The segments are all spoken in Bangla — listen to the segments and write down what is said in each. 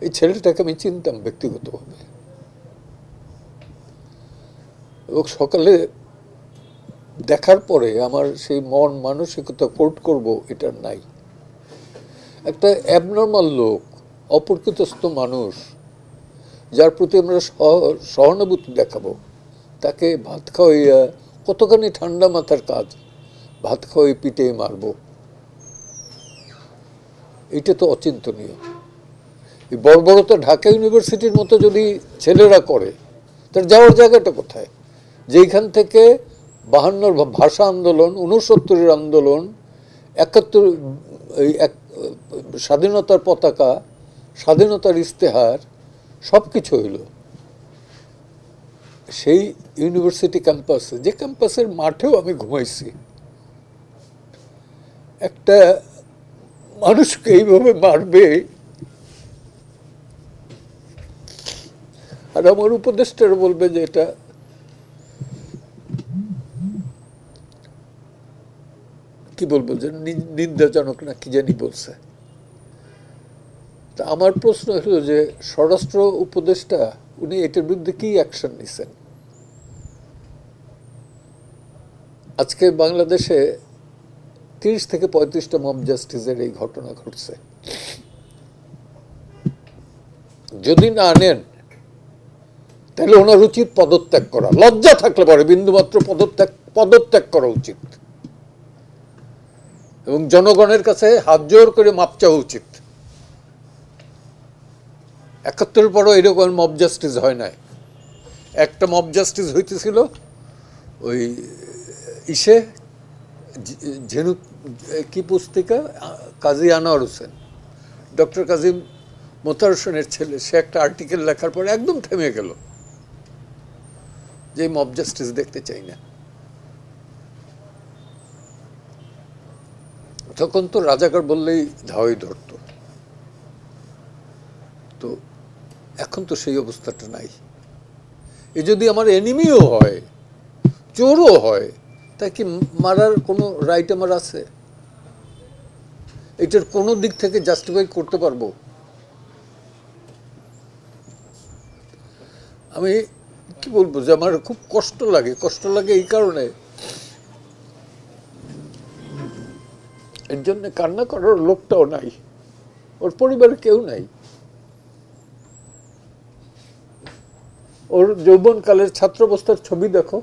এই ছেলেটাকে আমি চিনতাম ব্যক্তিগতভাবে, এবং সকালে দেখার পরে আমার সেই মন মানসিকতা কোর্ট করব এটা নাই। একটা অ্যাবনর্মাল লোক, অপ্রকৃতস্থ মানুষ, যার প্রতি আমরা সহানুভূতি দেখাবো, তাকে ভাত খাওয়াইয়া, কতখানি ঠান্ডা মাথার কাজ, ভাত খাওয়াই পিটে মারবো, এটা তো অচিন্তনীয়। এই বর্বরতা ঢাকা ইউনিভার্সিটির মতো যদি ছেলেরা করে, তার যাওয়ার জায়গাটা কোথায়? যেইখান থেকে 52-র ভাষা আন্দোলন, 69-এর আন্দোলন, 71 স্বাধীনতার পতাকা, স্বাধীনতার ইস্তেহার, সব কিছু হইল সেই ইউনিভার্সিটি ক্যাম্পাসে, যে ক্যাম্পাসের মাঠেও আমি ঘুমাইছি। একটা মানুষকে এইভাবে মারবে, আর আমার উপদেষ্টারা বলবে যে এটা কি বলবো, যে নিন্দাজনক না কি জানি বলছে। তা আমার প্রশ্ন হলো যে স্বরাষ্ট্র উপদেষ্টা উনি এটার বিরুদ্ধে কি অ্যাকশন নিছেন? আজকে বাংলাদেশে 30 থেকে 35টা মব জাস্টিসের এই ঘটনা ঘটছে। যদি না আনেন তাহলে ওনার উচিত পদত্যাগ করা, লজ্জা থাকলে পরে বিন্দুমাত্র পদত্যাগ করা উচিত, এবং জনগণের কাছে হাত জোর করে মাপ চাওয়া উচিত। 71-এর পরও এরকম মব জাস্টিস হয় নাই। একটা মব জাস্টিস হইতেছিল ওই ইসে ঝিনু কি পুস্তিকা, কাজী আনোয়ার হোসেন, ডক্টর কাজী মোতার হোসেনের ছেলে, সে একটা আর্টিকেল লেখার পরে একদম থেমে গেল যে মব জাস্টিস দেখতে চাই না। তখন তো রাজাকার বললেই ধাওয়াই ধরত। তো এখন তো সেই অবস্থাটা নাই। এ যদি আমার এনিমিও হয়, চোরও হয়, তা কি মারার কোনো রাইট আমার আছে? এটার কোনো দিক থেকে জাস্টিফাই করতে পারবো? আমি কি বলবো, যে আমার খুব কষ্ট লাগে এই কারণে, এর জন্য কান্না করার লোকটাও নাই, ওর পরিবারে কেউ নাই। ওর যৌবনকালের ছাত্রাবস্থার ছবি দেখো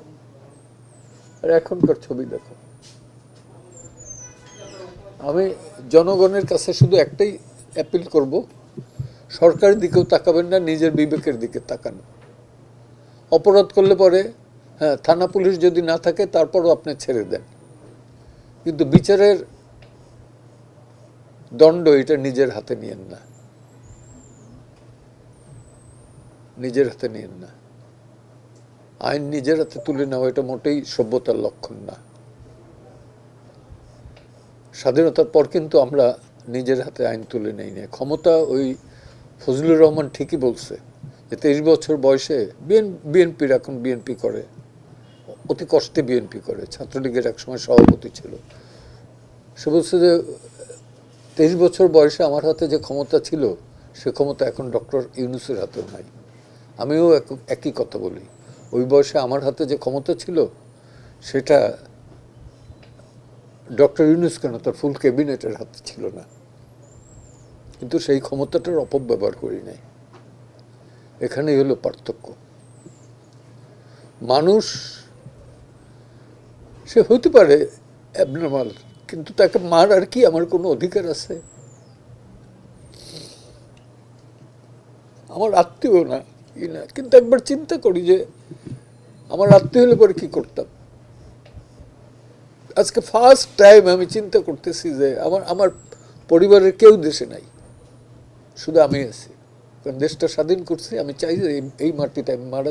আর এখনকার ছবি দেখো। আমি জনগণের কাছে শুধু একটাই অ্যাপিল করব, সরকারের দিকেও তাকাবেন না, নিজের বিবেকের দিকে তাকান। অপরাধ করলে পরে হ্যাঁ, থানা পুলিশ যদি না থাকে তারপরও আপনি ছেড়ে দেন, কিন্তু বিচারের দণ্ড এটা নিজের হাতে নিয়েন না, নিজের হাতে নিয়েন না। আইন নিজের হাতে তুলে নেওয়া এটা মোটেই সভ্যতার লক্ষণ না। স্বাধীনতার পর কিন্তু আমরা নিজের হাতে আইন তুলে নেই না। ক্ষমতা ওই ফজলুর রহমান ঠিকই বলছে যে 23 বছর বয়সে বিএনপির, এখন বিএনপি করে, অতি কষ্টে বিএনপি করে, ছাত্রলীগের একসময় সভাপতি ছিল। সে বলছে যে 23 বছর বয়সে আমার হাতে যে ক্ষমতা ছিল সে ক্ষমতা এখন ডক্টর ইউনূসের হাতেও নাই। আমিও একই কথা বলি, ওই বয়সে আমার হাতে যে ক্ষমতা ছিল সেটা ডক্টর ইউনূস কেন, তার ফুল ক্যাবিনেটের হাতে ছিল না, কিন্তু সেই ক্ষমতাটার অপব্যবহার করি নাই। এখানেই হলো পার্থক্য। মানুষ সে হতে পারে অ্যাবনর্মাল, কিন্তু তাকে মারার কি আমার কোনো অধিকার আছে? আমার আত্মীয় না কি না, কিন্তু একবার চিন্তা করি যে আমার আত্মীয় হলে পরে কি করতাম। আজকে ফার্স্ট টাইম আমি চিন্তা করতেছি যে আমার পরিবারের কেউ দেশে নাই, শুধু আমি আছি, কারণ দেশটা স্বাধীন করছি। আমি চাই যে এই মাটিতে আমি মারা